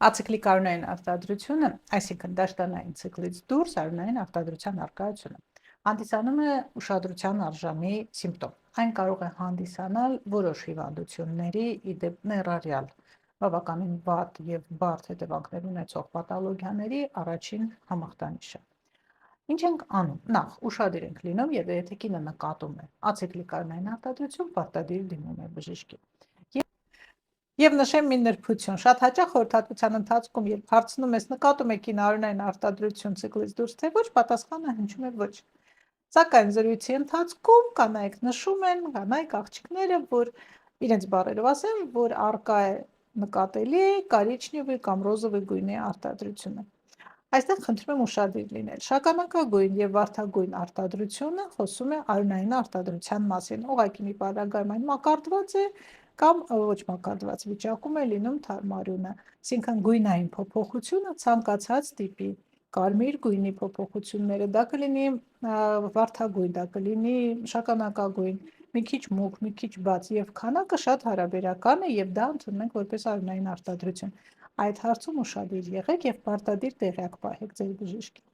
Ացիկլիկ արյունային արտադրությունը, այսինքն դաշտանային ցիկլից դուրս արյունային արտադրության առկայությունը, հանդիսանում է ուշադրության արժանի սիմպտոմ։ Այն կարող է հանդիսանալ որոշ հիվանդությունների, ի դեպ ներառյալ բավականին վատ եւ բարդ հետևանքներ ունեցող պաթոլոգիաների առաջին համախտանիշը։ Ինչ ենք անում։ Նախ ուշադիր ենք լինում եւ եթե կինը նկատում է ացիկլիկ արյունային արտադրություն, պարտադիր դիմում է բժշկի։ Եվ նշեմ մի նրբություն, շատ հաճախ խորհրդատվության ընթացքում, երբ հարցնում ես նկատում եք արյունային արտադրություն ցիկլից դուրս թե ոչ, պատասխանը հնչում է ոչ։ Սակայն զրույցի ընթացքում կանայք նշում են, կանայք աղջիկները, որ իրենց բառերով ասեմ, որ արկա է նկատելի կարիճնիովի կամ ռոզովի գույնի արտադրությունը։ Այստեղ խնդրում եմ ուշադիր լինել։ Շագանակագույն եւ վարդագույն արտադրությունը խոսում է արյունային արտադրության մասին։ Ուղղակի մի բառագարում այն մակարդված է կամ ոչ մակարդված վիճակում է լինում թարմարյունը, այսինքն գույնային փոփոխությունը ցանկացած տիպի կարմիր գույնի փոփոխությունները, դա կլինի վարդագույն, դա կլինի շագանակագույն, մի քիչ մուգ, մի քիչ բաց եւ քանակը շատ հարաբերական է եւ դա ընդունում ենք որպես արյունային արտադրություն։ Այդ հարցում ուշադիր եղեք եւ պարտադիր տեղյակ պահեք ձեր բժշկին։